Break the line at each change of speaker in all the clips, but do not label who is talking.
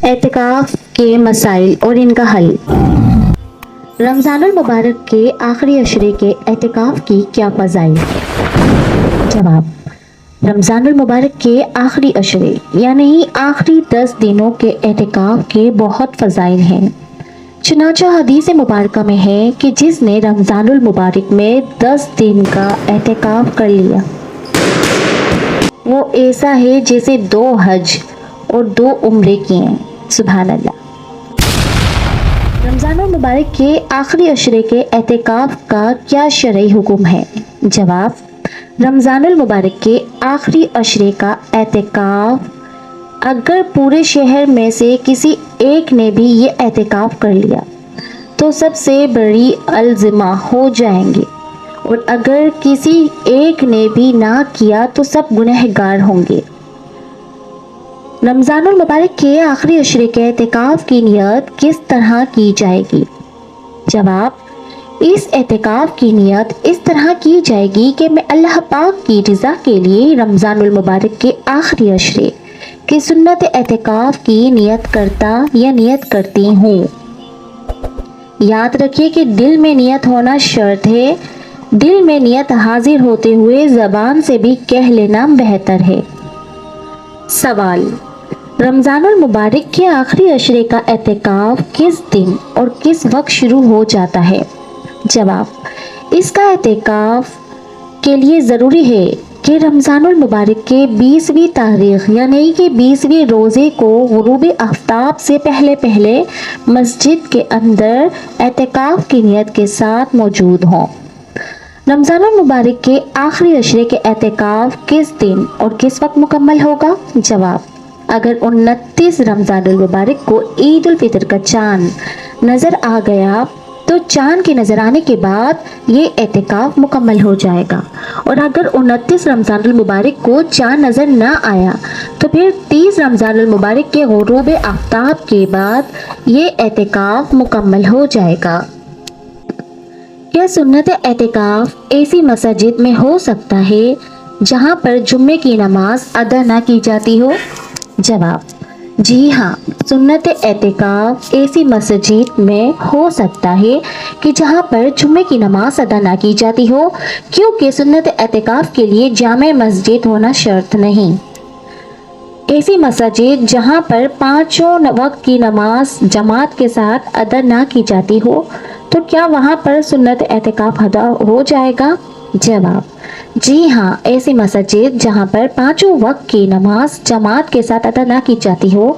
اعتکاف کے مسائل اور ان کا حل۔ رمضان المبارک کے آخری عشرے کے اعتکاف کی کیا فضائل؟ جواب: رمضان المبارک کے آخری عشرے یعنی آخری 10 دنوں کے اعتکاف کے بہت فضائل ہیں۔ چنانچہ حدیث مبارکہ میں ہے کہ جس نے رمضان المبارک میں 10 دن کا اعتکاف کر لیا وہ ایسا ہے جیسے 2 حج اور 2 عمرے کیے ہیں۔ سبحان اللہ۔ رمضان المبارک کے آخری عشرے کے اعتکاف کا کیا شرعی حکم ہے؟ جواب: رمضان المبارک کے آخری عشرے کا اعتکاف اگر پورے شہر میں سے کسی ایک نے بھی یہ اعتکاف کر لیا تو سب سے بڑی الزمہ ہو جائیں گے، اور اگر کسی ایک نے بھی نہ کیا تو سب گنہگار ہوں گے۔ رمضان المبارک کے آخری عشرے کے اعتکاف کی نیت کس طرح کی جائے گی؟ جواب: اس اعتکاف کی نیت اس طرح کی جائے گی کہ میں اللہ پاک کی رضا کے لیے رمضان المبارک کے آخری عشرے کی سنت اعتکاف کی نیت کرتا یا نیت کرتی ہوں۔ یاد رکھیے کہ دل میں نیت ہونا شرط ہے۔ دل میں نیت حاضر ہوتے ہوئے زبان سے بھی کہہ لینا بہتر ہے۔ سوال: رمضان المبارک کے آخری عشرے کا اعتکاف کس دن اور کس وقت شروع ہو جاتا ہے؟ جواب: اس کا اعتکاف کے لیے ضروری ہے کہ رمضان المبارک کے 20ویں تاریخ یعنی کہ 20ویں روزے کو غروب آفتاب سے پہلے مسجد کے اندر اعتکاف کی نیت کے ساتھ موجود ہوں۔ رمضان المبارک کے آخری عشرے کے اعتکاف کس دن اور کس وقت مکمل ہوگا؟ جواب: اگر 29 رمضان المبارک کو عید الفطر کا چاند نظر آ گیا تو چاند کے نظر آنے کے بعد یہ اعتکاف مکمل ہو جائے گا، اور اگر 29 رمضان المبارک کو چاند نظر نہ آیا تو پھر 30 رمضان المبارک کے غروب آفتاب کے بعد یہ اعتکاف مکمل ہو جائے گا۔ کیا سنت اعتکاف ایسی مساجد میں ہو سکتا ہے جہاں پر جمعے کی نماز ادا نہ کی جاتی ہو؟ جواب: جی ہاں، سنت اعتکاف ایسی مسجد میں ہو سکتا ہے کہ جہاں پر جمعے کی نماز ادا نہ کی جاتی ہو، کیونکہ سنت اعتکاف کے لیے جامع مسجد ہونا شرط نہیں۔ ایسی مساجد جہاں پر 5 وقت کی نماز جماعت کے ساتھ ادا نہ کی جاتی ہو تو کیا وہاں پر سنت اعتکاف ادا ہو جائے گا؟ جواب: جی ہاں، ایسی مساجد جہاں پر 5 وقت کی نماز جماعت کے ساتھ ادا نہ کی جاتی ہو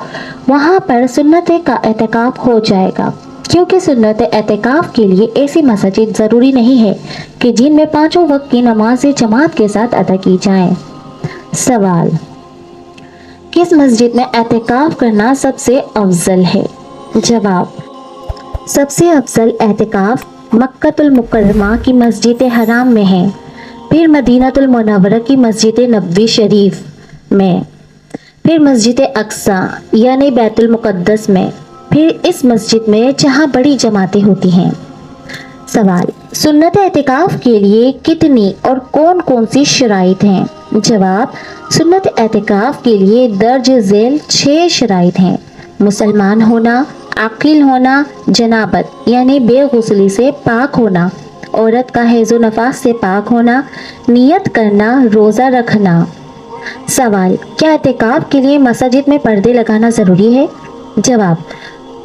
وہاں پر سنت کا اعتکاف ہو جائے گا، کیونکہ سنت اعتکاف کے لیے ایسی مساجد ضروری نہیں ہے کہ جن میں 5 وقت کی نماز جماعت کے ساتھ ادا کی جائیں۔ سوال: کس مسجد میں اعتکاف کرنا سب سے افضل ہے؟ جواب: سب سے افضل اعتکاف مکہ المکرمہ کی مسجد حرام میں ہے، پھر مدینہ المنورہ کی مسجد نبوی شریف میں، پھر مسجد اقصی یعنی بیت المقدس میں، پھر اس مسجد میں جہاں بڑی جماعتیں ہوتی ہیں۔ سوال: سنت اعتکاف کے لیے کتنی اور کون سی شرائط ہیں؟ جواب: سنت اعتکاف کے لیے درج ذیل 6 شرائط ہیں: مسلمان ہونا، عاقل ہونا، جنابت یعنی بے غسلی سے پاک ہونا، عورت کا حیض و نفاس سے پاک ہونا، نیت کرنا، روزہ رکھنا۔ سوال: کیا اعتکاف کے لیے مساجد میں پردے لگانا ضروری ہے؟ جواب: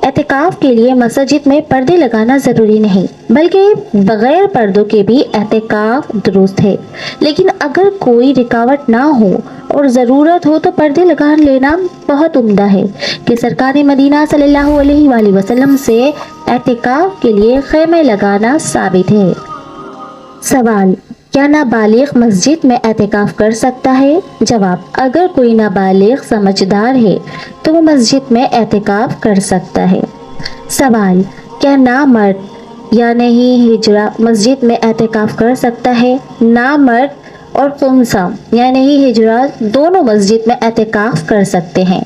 اعتکاف کے لیے مساجد میں پردے لگانا ضروری نہیں، بلکہ بغیر پردوں کے بھی اعتکاف درست ہے، لیکن اگر کوئی رکاوٹ نہ ہو اور ضرورت ہو تو پردے لگا لینا بہت عمدہ ہے کہ سرکار مدینہ صلی اللہ علیہ وآلہ وسلم سے اعتکاف کے لیے خیمے لگانا ثابت ہے۔ سوال: کیا نابالغ مسجد میں اعتکاف کر سکتا ہے؟ جواب: اگر کوئی نابالغ سمجھدار ہے تو وہ مسجد میں اعتکاف کر سکتا ہے۔ سوال: کیا نامرد یعنی ہجرا مسجد میں اعتکاف کر سکتا ہے؟ نامرد اور خنثی یعنی ہجرا دونوں مسجد میں اعتکاف کر سکتے ہیں۔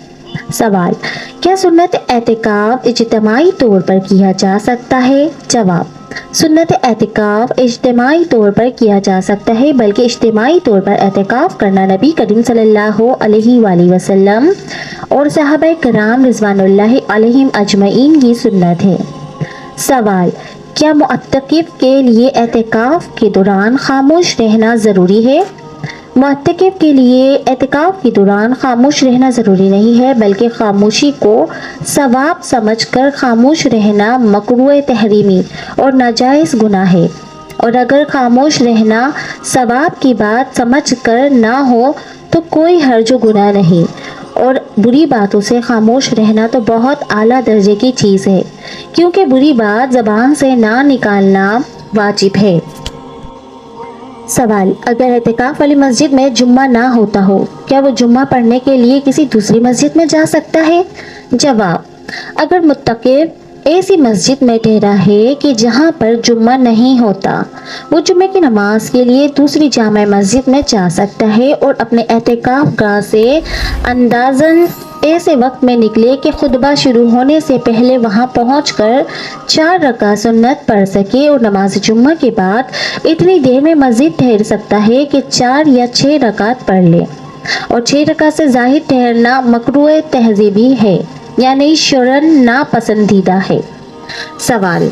سوال: کیا سنت اعتکاف اجتماعی طور پر کیا جا سکتا ہے؟ جواب: سنت اعتکاف اجتماعی طور پر کیا جا سکتا ہے، بلکہ اجتماعی طور پر اعتکاف کرنا نبی کریم صلی اللہ علیہ وآلہ وسلم اور صحابہ کرام رضوان اللہ علیہم اجمعین کی سنت ہے۔ سوال: کیا معتکف کے لیے اعتکاف کے دوران خاموش رہنا ضروری ہے؟ معتکف کے لیے اعتکاف کے دوران خاموش رہنا ضروری نہیں ہے، بلکہ خاموشی کو ثواب سمجھ کر خاموش رہنا مکروہ تحریمی اور ناجائز گناہ ہے، اور اگر خاموش رہنا ثواب کی بات سمجھ کر نہ ہو تو کوئی حرج و گناہ نہیں، اور بری باتوں سے خاموش رہنا تو بہت اعلیٰ درجے کی چیز ہے، کیونکہ بری بات زبان سے نہ نکالنا واجب ہے۔ سوال: اگر اعتکاف والی مسجد میں جمعہ نہ ہوتا ہو، کیا وہ جمعہ پڑھنے کے لیے کسی دوسری مسجد میں جا سکتا ہے؟ جواب: اگر معتکف ایسی مسجد میں ٹھہرا ہے کہ جہاں پر جمعہ نہیں ہوتا، وہ جمعے کی نماز کے لیے دوسری جامع مسجد میں جا سکتا ہے اور اپنے اعتکاف گاہ سے اندازاً ایسے وقت میں نکلے کہ خطبہ شروع ہونے سے پہلے وہاں پہنچ کر 4 رکعت سنت پڑھ سکے، اور نماز جمعہ کے بعد اتنی دیر میں مزید ٹھہر سکتا ہے کہ 4 یا 6 رکعت پڑھ لے، اور 6 رکعت سے زائد ٹھہرنا مکروہ تہذیبی ہے، یعنی شرعاً ناپسندیدہ ہے۔ سوال: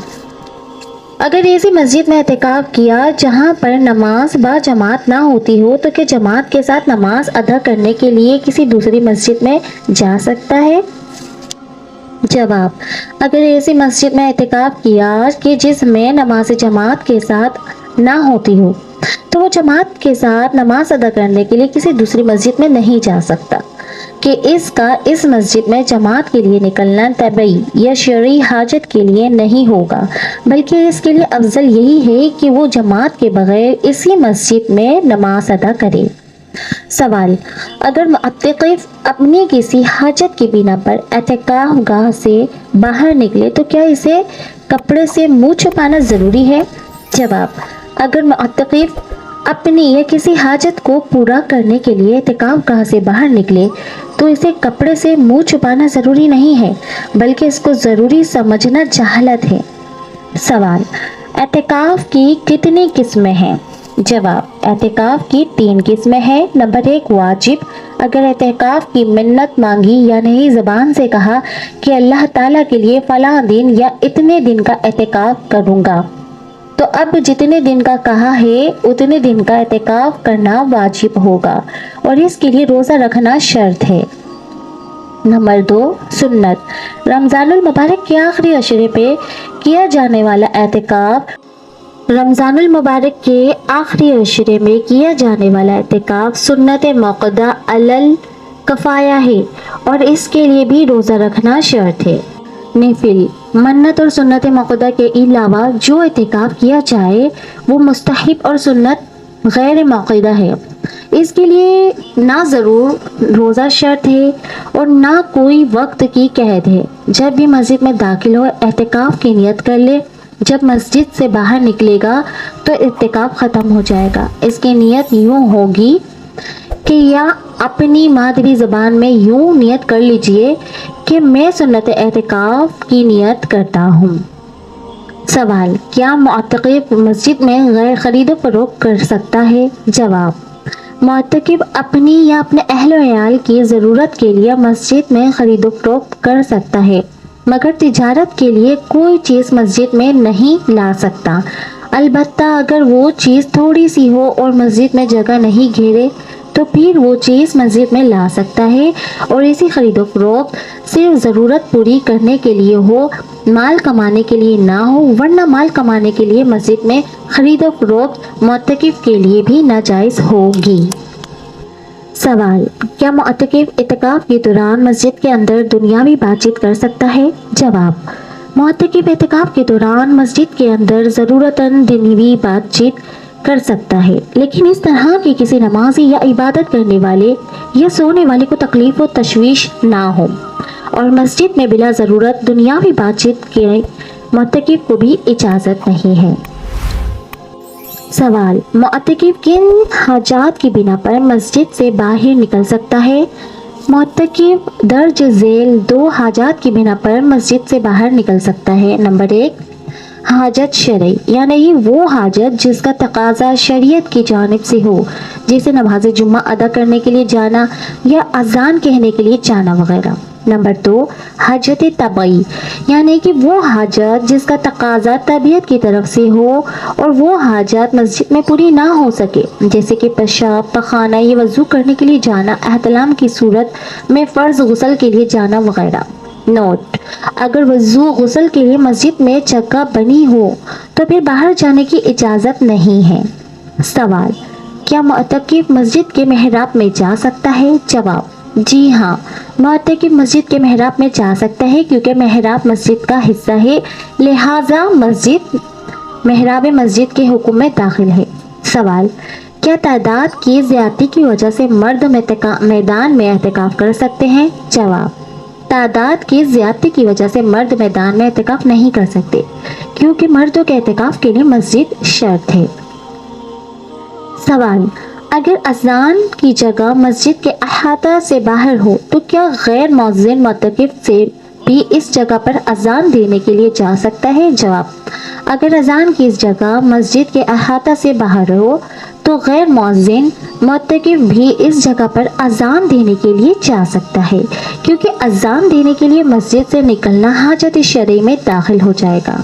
اگر ایسی مسجد میں اعتکاف کیا جہاں پر نماز با جماعت نہ ہوتی ہو، تو کیا جماعت کے ساتھ نماز ادا کرنے کے لیے کسی دوسری مسجد میں جا سکتا ہے؟ جواب: اگر ایسی مسجد میں اعتکاف کیا کہ جس میں نماز جماعت کے ساتھ نہ ہوتی ہو، تو وہ جماعت کے ساتھ نماز ادا کرنے کے لیے کسی دوسری مسجد میں نہیں جا سکتا، کہ اس مسجد میں جماعت کے لیے نکلنا طبعی یا شرعی حاجت کے لیے نہیں ہوگا، بلکہ اس کے لیے افضل یہی ہے کہ وہ جماعت کے بغیر اسی مسجد میں نماز ادا کرے۔ سوال: اگر معتکف اپنی کسی حاجت کی بنا پر اعتکاف گاہ سے باہر نکلے تو کیا اسے کپڑے سے منہ چھپانا ضروری ہے؟ جواب: اگر معتکف اپنی یا کسی حاجت کو پورا کرنے کے لیے اعتکاف گاہ سے باہر نکلے تو اسے کپڑے سے منہ چھپانا ضروری نہیں ہے، بلکہ اس کو ضروری سمجھنا جہالت ہے۔ سوال: اعتکاف کی کتنی قسمیں ہیں؟ جواب: اعتکاف کی 3 قسمیں ہیں۔ نمبر 1، واجب: اگر اعتکاف کی منت مانگی یعنی زبان سے کہا کہ اللہ تعالیٰ کے لیے فلاں دن یا اتنے دن کا اعتکاف کروں گا، تو اب جتنے دن کا کہا ہے اتنے دن کا اعتکاف کرنا واجب ہوگا، اور اس کے لیے روزہ رکھنا شرط ہے۔ نمبر 2، سنت: رمضان المبارک کے آخری عشرے پہ کیا جانے والا اعتکاف رمضان المبارک کے آخری عشرے میں کیا جانے والا اعتکاف سنت موقدہ علی الکفایہ ہے، اور اس کے لیے بھی روزہ رکھنا شرط ہے۔ نفل: منت اور سنت موقدہ کے علاوہ جو اعتکاف کیا جائے وہ مستحب اور سنت غیر موقدہ ہے، اس کے لیے نہ ضرور روزہ شرط ہے اور نہ کوئی وقت کی قید ہے۔ جب بھی مسجد میں داخل ہو اعتکاف کی نیت کر لے، جب مسجد سے باہر نکلے گا تو اعتکاف ختم ہو جائے گا۔ اس کی نیت یوں ہوگی کہ یا اپنی مادری زبان میں یوں نیت کر لیجئے کہ میں سنت اعتکاف کی نیت کرتا ہوں۔ سوال: کیا معتکف مسجد میں غیر خرید و فروخت کر سکتا ہے؟ جواب: معتکف اپنی یا اپنے اہل و عیال کی ضرورت کے لیے مسجد میں خرید و فروخت کر سکتا ہے، مگر تجارت کے لیے کوئی چیز مسجد میں نہیں لا سکتا، البتہ اگر وہ چیز تھوڑی سی ہو اور مسجد میں جگہ نہیں گھیرے تو پھر وہ چیز مسجد میں لا سکتا ہے، اور اسی خرید و فروخت صرف ضرورت پوری کرنے کے لیے ہو، مال کمانے کے لیے نہ ہو، ورنہ مال کمانے کے لیے مسجد میں خرید و فروخت معتکف کے لیے بھی ناجائز ہوگی۔ سوال: کیا معتکف اعتکاف کے دوران مسجد کے اندر دنیاوی بات چیت کر سکتا ہے؟ جواب: معتکف اعتکاف کے دوران مسجد کے اندر ضرورتاً دنیاوی بات چیت کر سکتا ہے، لیکن اس طرح کہ کسی نمازی یا عبادت کرنے والے یا سونے والے کو تکلیف و تشویش نہ ہو، اور مسجد میں بلا ضرورت دنیاوی بات چیت کے معتکف کو بھی اجازت نہیں ہے۔ سوال: معتکف کن حاجات کی بنا پر مسجد سے باہر نکل سکتا ہے؟ معتکف درج ذیل 2 حاجات کی بنا پر مسجد سے باہر نکل سکتا ہے۔ نمبر 1، حاجت شرعی یعنی کہ وہ حاجت جس کا تقاضا شریعت کی جانب سے ہو، جیسے نماز جمعہ ادا کرنے کے لیے جانا یا اذان کہنے کے لیے جانا وغیرہ۔ نمبر 2، حاجت طبعی یعنی کہ وہ حاجت جس کا تقاضا طبیعت کی طرف سے ہو اور وہ حاجت مسجد میں پوری نہ ہو سکے، جیسے کہ پیشاب، پخانہ یا وضو کرنے کے لیے جانا، احتلام کی صورت میں فرض غسل کے لیے جانا وغیرہ۔ نوٹ: اگر وضو غسل کے لیے مسجد میں جگہ بنی ہو تو پھر باہر جانے کی اجازت نہیں ہے۔ سوال: کیا معتکف مسجد کے محراب میں جا سکتا ہے؟ جواب: جی ہاں، معتکف مسجد کے محراب میں جا سکتا ہے کیونکہ محراب مسجد کا حصہ ہے، لہٰذا محراب مسجد کے حکم میں داخل ہے۔ سوال: کیا تعداد کی زیادتی کی وجہ سے مرد میدان میں اعتکاف کر سکتے ہیں؟ جواب: تعداد کی زیادتی کی وجہ سے مرد میدان میں اعتکاف نہیں کر سکتے کیونکہ مردوں کے اعتکاف کے لیے مسجد شرط ہے۔ سوال: اگر اذان کی جگہ مسجد کے احاطہ سے باہر ہو تو کیا غیر مؤذن معتکف سے بھی اس جگہ پر اذان دینے کے لیے جا سکتا ہے؟ جواب: اگر اذان کی جگہ مسجد کے احاطہ سے باہر ہو تو غیر مؤذن معتکف بھی اس جگہ پر اذان دینے کے لیے جا سکتا ہے کیونکہ اذان دینے کے لیے مسجد سے نکلنا حاجت شرعی میں داخل ہو جائے گا۔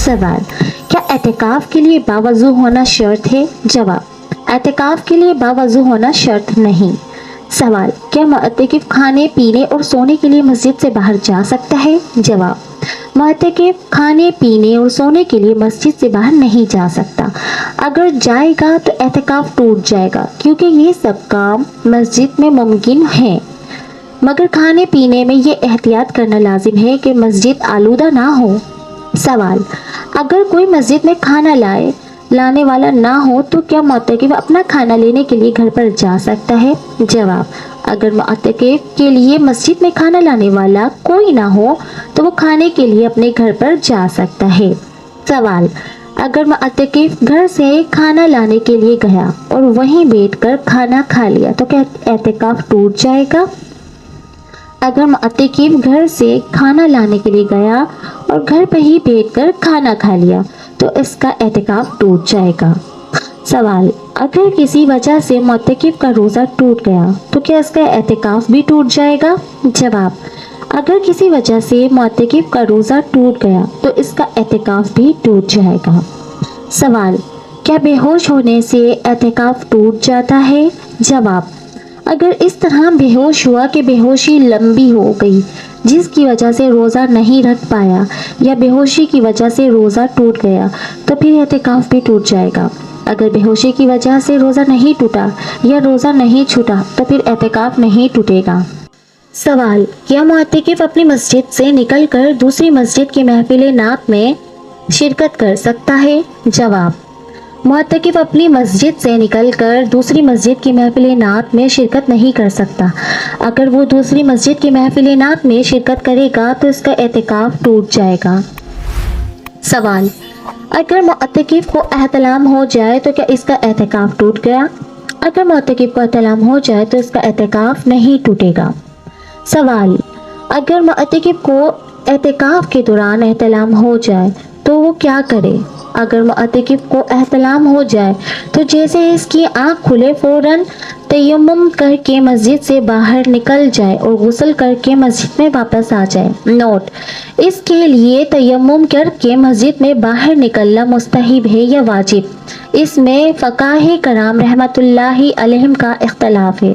سوال: کیا اعتکاف کے لیے باوضو ہونا شرط ہے؟ جواب: اعتکاف کے لیے باوضو ہونا شرط نہیں۔ سوال: کیا معتکف کھانے پینے اور سونے کے لیے مسجد سے باہر جا سکتا ہے؟ جواب: معتکف کھانے پینے اور سونے کے لیے مسجد سے باہر نہیں جا سکتا۔ اگر جائے گا تو اعتکاف ٹوٹ جائے گا کیونکہ یہ سب کام مسجد میں ممکن ہیں، مگر کھانے پینے میں یہ احتیاط کرنا لازم ہے کہ مسجد آلودہ نہ ہو۔ سوال: اگر کوئی مسجد میں کھانا لانے والا نہ ہو تو کیا معتکف اپنا کھانا لینے کے لیے گھر پر جا سکتا ہے؟ جواب: اگر معتکف کے لیے مسجد میں کھانا لانے والا کوئی نہ ہو تو وہ کھانے کے لیے اپنے گھر پر جا سکتا ہے۔ سوال: اگر معتکف گھر سے کھانا لانے کے لیے گیا اور وہیں بیٹھ کر کھانا کھا لیا تو کیا اعتکاف ٹوٹ جائے گا؟ اگر معتکف گھر سے کھانا لانے کے لیے گیا اور گھر پہ ہی بیٹھ کر کھانا کھا لیا تو اس کا اعتکاف ٹوٹ جائے گا۔ سوال: اگر کسی وجہ سے معتکف کا روزہ ٹوٹ گیا تو کیا اس کا اعتکاف بھی ٹوٹ جائے گا؟ جواب: اگر کسی وجہ سے معتکف کا روزہ ٹوٹ گیا تو اس کا اعتکاف بھی ٹوٹ جائے گا۔ سوال: کیا بے ہوش ہونے سے اعتکاف ٹوٹ جاتا ہے؟ جواب: اگر اس طرح بے ہوش ہوا کہ بے ہوشی لمبی ہو گئی جس کی وجہ سے روزہ نہیں رکھ پایا یا بے ہوشی کی وجہ سے روزہ ٹوٹ گیا تو پھر اعتکاف بھی ٹوٹ جائے گا۔ اگر بے ہوشی کی وجہ سے روزہ نہیں ٹوٹا یا روزہ نہیں چھوٹا تو پھر اعتکاف نہیں ٹوٹے گا۔ سوال: کیا معتکف اپنی مسجد سے نکل کر دوسری مسجد کی محفل نعت میں شرکت کر سکتا ہے؟ جواب: معتکف اپنی مسجد سے نکل کر دوسری مسجد کی محفل نعت میں شرکت نہیں کر سکتا۔ اگر وہ دوسری مسجد کی محفل نعت میں شرکت کرے گا تو اس کا اعتکاف ٹوٹ جائے گا۔ سوال: اگر معتکف کو احتلام ہو جائے تو کیا اس کا اعتکاف ٹوٹ گیا؟ اگر معتکف کو احتلام ہو جائے تو اس کا اعتکاف نہیں ٹوٹے گا۔ سوال: اگر معتکف کو اعتکاف کے دوران احتلام ہو جائے تو وہ کیا کرے؟ اگر معتکف کو احتلام ہو جائے تو جیسے اس کی آنکھ کھلے فوراً تیمم کر کے مسجد سے باہر نکل جائے اور غسل کر کے مسجد میں واپس آ جائے۔ نوٹ: اس کے لیے تیمم کر کے مسجد میں باہر نکلنا مستحب ہے یا واجب، اس میں فقہاء کرام رحمۃ اللہ علیہم کا اختلاف ہے۔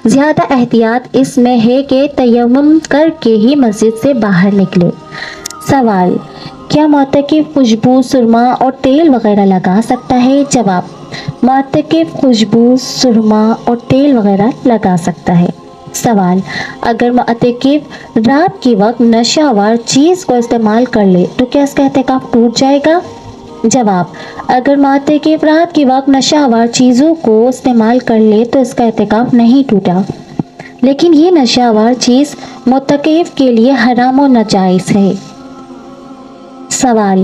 زیادہ احتیاط اس میں ہے کہ تیمم کر کے ہی مسجد سے باہر نکلے۔ سوال: کیا معتکف خوشبو، سرما اور تیل وغیرہ لگا سکتا ہے؟ جواب: معتکف خوشبو، سرما اور تیل وغیرہ لگا سکتا ہے۔ سوال: اگر معتکف رات کے وقت نشہ آور چیز کو استعمال کر لے تو کیا اس کا اعتکاف ٹوٹ جائے گا؟ جواب: اگر معتکف رات کے وقت نشہ آور چیزوں کو استعمال کر لے تو اس کا اعتکاف نہیں ٹوٹا، لیکن یہ نشہ آور چیز معتکف کے لیے حرام و ناجائز ہے۔ سوال: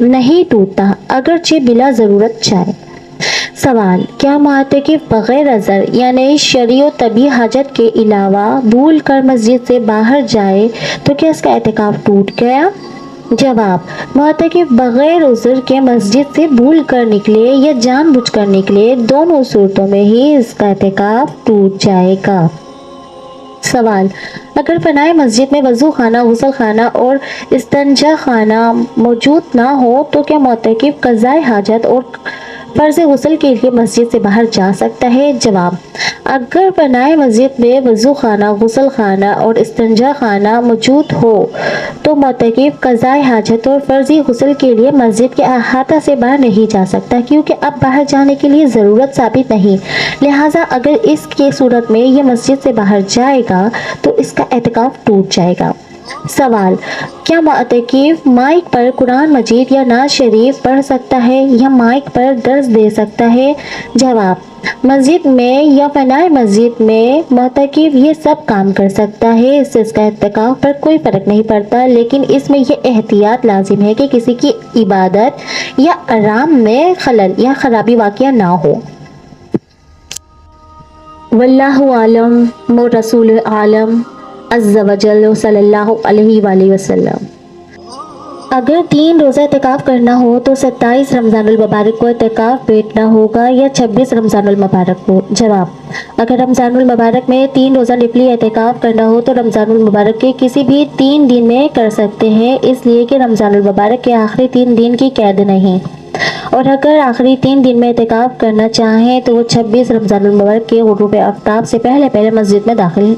نہیں ٹوٹتا اگرچہ بلا ضرورت جائے۔ سوال، کیا معتکف بغیر عذر یعنی شرعی و طبی حاجت کے علاوہ بھول کر مسجد سے باہر جائے تو کیا اس کا اعتکاف ٹوٹ گیا؟ جواب، معتکف بغیر عذر کے مسجد سے بھول کر نکلے یا جان بوجھ کر نکلے، دونوں صورتوں میں ہی اس کا اعتکاف ٹوٹ جائے گا۔ سوال، اگر فنائے مسجد میں وضو خانہ، غسل خانہ اور استنجا خانہ موجود نہ ہو تو کیا معتکف قضائے حاجت اور فرض غسل کے لیے مسجد سے باہر جا سکتا ہے؟ جواب، اگر فنائے مسجد میں وضو خانہ، غسل خانہ اور استنجا خانہ موجود ہو تو معتکف قضائے حاجت اور فرضی غسل کے لیے مسجد کے احاطہ سے باہر نہیں جا سکتا، کیونکہ اب باہر جانے کے لیے ضرورت ثابت نہیں، لہٰذا اگر اس کی صورت میں یہ مسجد سے باہر جائے گا تو اس کا اعتکاف ٹوٹ جائے گا۔ سوال، کیا معتکف مائک پر قرآن مجید یا نعت شریف پڑھ سکتا ہے یا مائک پر درس دے سکتا ہے؟ جواب، مسجد میں یا فنائے مسجد میں معتکف یہ سب کام کر سکتا ہے، اس سے اس کا اعتکاف پر کوئی فرق نہیں پڑتا، لیکن اس میں یہ احتیاط لازم ہے کہ کسی کی عبادت یا آرام میں خلل یا خرابی واقع نہ ہو۔ واللہ عالم رسول عالم عز وجل صلی اللہ علیہ وآلہ وسلم۔ اگر 3 روزہ اعتکاف کرنا ہو تو 27 رمضان المبارک کو اعتکاف بیٹھنا ہوگا یا 26 رمضان المبارک کو؟ جواب، اگر رمضان المبارک میں 3 روزہ نفلی اعتکاف کرنا ہو تو رمضان المبارک کے کسی بھی 3 دن میں کر سکتے ہیں، اس لیے کہ رمضان المبارک کے آخری 3 دن کی قید نہیں، اور اگر آخری 3 دن میں اعتکاف کرنا چاہیں تو وہ 26 رمضان المبارک کے غروب آفتاب سے پہلے مسجد میں داخل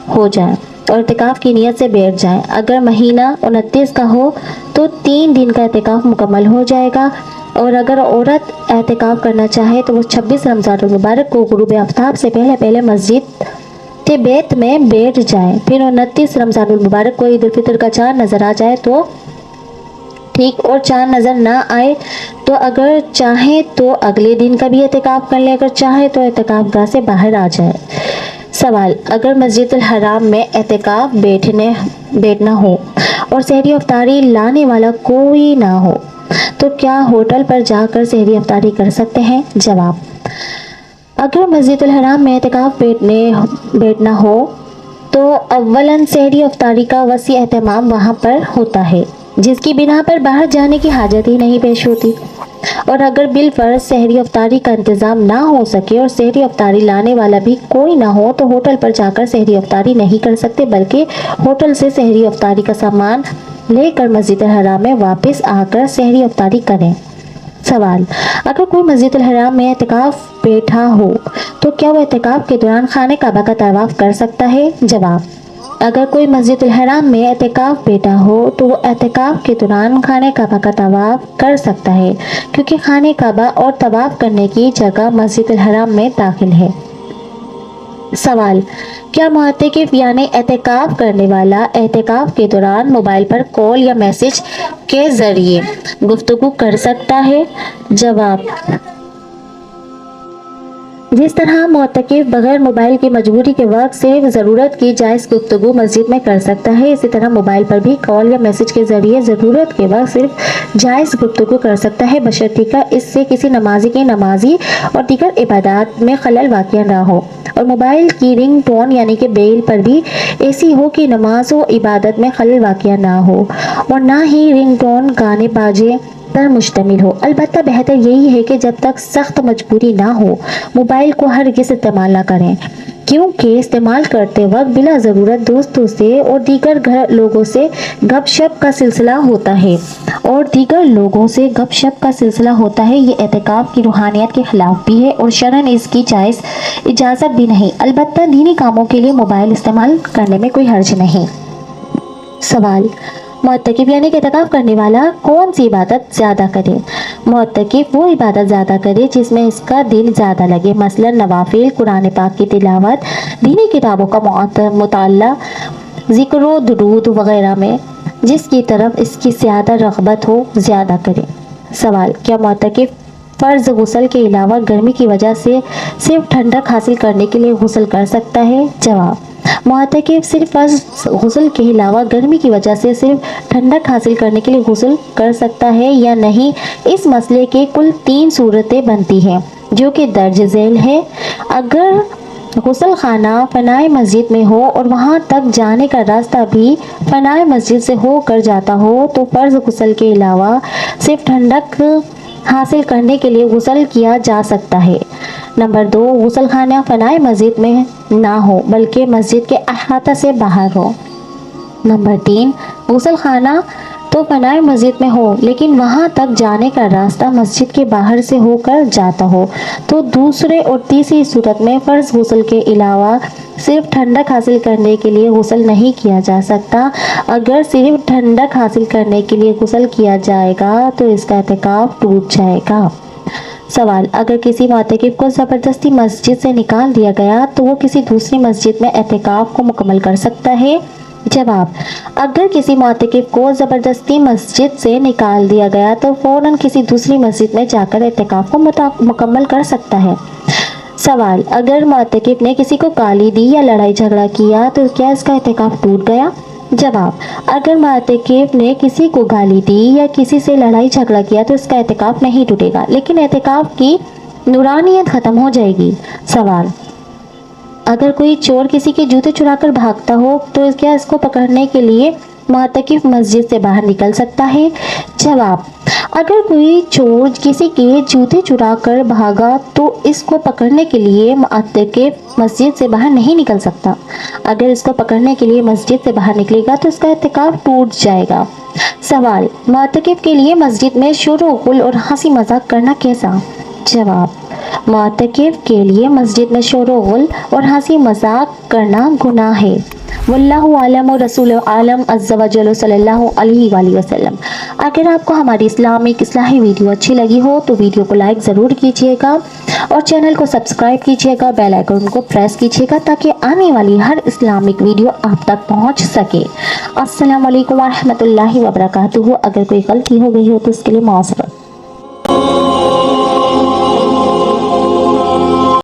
ہو جائیں اور اعتکاف کی نیت سے بیٹھ جائیں۔ اگر مہینہ 29 کا ہو تو 3 دن کا اعتکاف مکمل ہو جائے گا، اور اگر عورت اعتکاف کرنا چاہے تو وہ 26 رمضان المبارک کو غروب آفتاب سے پہلے مسجد کے بیت میں بیٹھ جائیں، پھر 29 رمضان المبارک کو عید الفطر کا چاند نظر آ جائے تو ٹھیک، اور چاند نظر نہ آئے تو اگر چاہے تو اگلے دن کا بھی اعتکاف کر لے، اگر چاہے تو اعتکاف گاہ سے باہر آ جائے۔ سوال، اگر مسجد الحرام میں اعتکاف بیٹھنا ہو اور سحری افطاری لانے والا کوئی نہ ہو تو کیا ہوٹل پر جا کر سحری افطاری کر سکتے ہیں؟ جواب، اگر مسجد الحرام میں اعتکاف بیٹھنا ہو تو اولاً سحری افطاری کا وسیع اہتمام وہاں پر ہوتا ہے، جس کی بنا پر باہر جانے کی حاجت ہی نہیں پیش ہوتی، اور اگر بالفرض سحری افطاری کا انتظام نہ ہو سکے اور سحری افطاری لانے والا بھی کوئی نہ ہو تو ہوٹل پر جا کر سحری افطاری نہیں کر سکتے، بلکہ ہوٹل سے سحری افطاری کا سامان لے کر مسجد الحرام میں واپس آ کر سحری افطاری کریں۔ سوال، اگر کوئی مسجد الحرام میں اعتکاف بیٹھا ہو تو کیا وہ اعتکاف کے دوران خانہ کعبہ کا طواف کر سکتا ہے؟ جواب، اگر کوئی مسجد الحرام میں اعتکاف بیٹھا ہو تو وہ اعتکاف کے دوران خانہ کعبہ کا طواف کر سکتا ہے، کیونکہ خانہ کعبہ اور طواف کرنے کی جگہ مسجد الحرام میں داخل ہے۔ سوال، کیا معتکف یعنی اعتکاف کرنے والا اعتکاف کے دوران موبائل پر کال یا میسج کے ذریعے گفتگو کر سکتا ہے؟ جواب، جس طرح معتکف بغیر موبائل کی مجبوری کے وقت صرف ضرورت کی جائز گفتگو مسجد میں کر سکتا ہے، اسی طرح موبائل پر بھی کال یا میسج کے ذریعے ضرورت کے وقت صرف جائز گفتگو کر سکتا ہے، بشرطیکہ اس سے کسی نمازی کی نمازی اور دیگر عبادات میں خلل واقع نہ ہو، اور موبائل کی رنگ ٹون یعنی کہ بیل پر بھی ایسی ہو کہ نماز و عبادت میں خلل واقع نہ ہو، اور نہ ہی رنگ ٹون گانے باجے پر مشتمل ہو۔ البتہ بہتر یہی ہے کہ جب تک سخت مجبوری نہ ہو موبائل کو ہرگز استعمال نہ کریں، کیونکہ استعمال کرتے وقت بلا ضرورت دوستوں سے اور دیگر گھر لوگوں سے گپ شپ کا سلسلہ ہوتا ہے یہ اعتکاف کی روحانیت کے خلاف بھی ہے اور شرعاً اس کی جائز اجازت بھی نہیں، البتہ دینی کاموں کے لیے موبائل استعمال کرنے میں کوئی حرج نہیں۔ سوال، معتکف یعنی کہ اعتکاف کرنے والا کون سی عبادت زیادہ کرے؟ معتکف وہ عبادت زیادہ کرے جس میں اس کا دل زیادہ لگے، مثلا نوافل، قرآن پاک کی تلاوت، دینی کتابوں کا مطالعہ، ذکر و درود وغیرہ میں جس کی طرف اس کی زیادہ رغبت ہو زیادہ کرے۔ سوال، کیا معتکف فرض غسل کے علاوہ گرمی کی وجہ سے صرف ٹھنڈک حاصل کرنے کے لیے غسل کر سکتا ہے؟ جواب، معتکف صرف فرض غسل کے علاوہ گرمی کی وجہ سے صرف ٹھنڈک حاصل کرنے کے لیے غسل کر سکتا ہے یا نہیں؟ اس مسئلے کے کل 3 صورتیں بنتی ہیں جو کہ درج ذیل ہے۔ اگر غسل خانہ فنائے مسجد میں ہو اور وہاں تک جانے کا راستہ بھی فنائے مسجد سے ہو کر جاتا ہو تو فرض غسل کے علاوہ صرف ٹھنڈک حاصل کرنے کے لیے غسل کیا جا سکتا ہے۔ نمبر 2، غسل خانہ فنائے مسجد میں نہ ہو بلکہ مسجد کے احاطہ سے باہر ہو۔ نمبر 3، غسل خانہ تو فنائے مسجد میں ہو لیکن وہاں تک جانے کا راستہ مسجد کے باہر سے ہو کر جاتا ہو تو دوسرے اور تیسری صورت میں فرض غسل کے علاوہ صرف ٹھنڈک حاصل کرنے کے لیے غسل نہیں کیا جا سکتا۔ اگر صرف ٹھنڈک حاصل کرنے کے لیے غسل کیا جائے گا تو اس کا اعتکاف ٹوٹ جائے گا۔ سوال، اگر کسی معتکف کو زبردستی مسجد سے نکال دیا گیا تو وہ کسی دوسری مسجد میں اعتکاف کو مکمل کر سکتا ہے؟ جواب، اگر کسی معتکف کو زبردستی مسجد سے نکال دیا گیا تو فوراً کسی دوسری مسجد میں جا کر اعتکاف کو مکمل کر سکتا ہے۔ سوال، اگر معتکف نے کسی کو گالی دی یا لڑائی جھگڑا کیا تو کیا اس کا اعتکاف ٹوٹ گیا؟ جواب، اگر معتکف نے کسی کو گالی دی یا کسی سے لڑائی جھگڑا کیا تو اس کا اعتکاف نہیں ٹوٹے گا لیکن اعتکاف کی نورانیت ختم ہو جائے گی۔ سوال، اگر کوئی چور کسی کے جوتے چرا کر بھاگتا ہو تو کیا اس کو پکڑنے کے لیے معتکف مسجد سے باہر نکل سکتا ہے؟ جواب، اگر کوئی چور کسی کے جوتے چرا کر بھاگا تو اس کو پکڑنے کے لیے معتکف مسجد سے باہر نہیں نکل سکتا۔ اگر اس کو پکڑنے کے لیے مسجد سے باہر نکلے گا تو اس کا اعتکاف ٹوٹ جائے گا۔ سوال، معتکف کے لیے مسجد میں شور و غل اور ہنسی مذاق کرنا کیسا؟ جواب، معتکف کے لیے مسجد میں شور و غل اور ہنسی مذاق کرنا گناہ ہے۔ واللہ عالم و رسول عالم عز و جل صلی اللہ علیہ وآلہ وسلم۔ اگر آپ کو ہماری اسلامک اصلاحی ویڈیو اچھی لگی ہو تو ویڈیو کو لائک ضرور کیجیے گا اور چینل کو سبسکرائب کیجیے گا، بیل آئیکن کو پریس کیجیے گا تاکہ آنے والی ہر اسلامک ویڈیو آپ تک پہنچ سکے۔ السلام علیکم ورحمۃ اللہ وبرکاتہ۔ اگر کوئی غلطی ہو گئی ہو تو اس کے لیے معذرت۔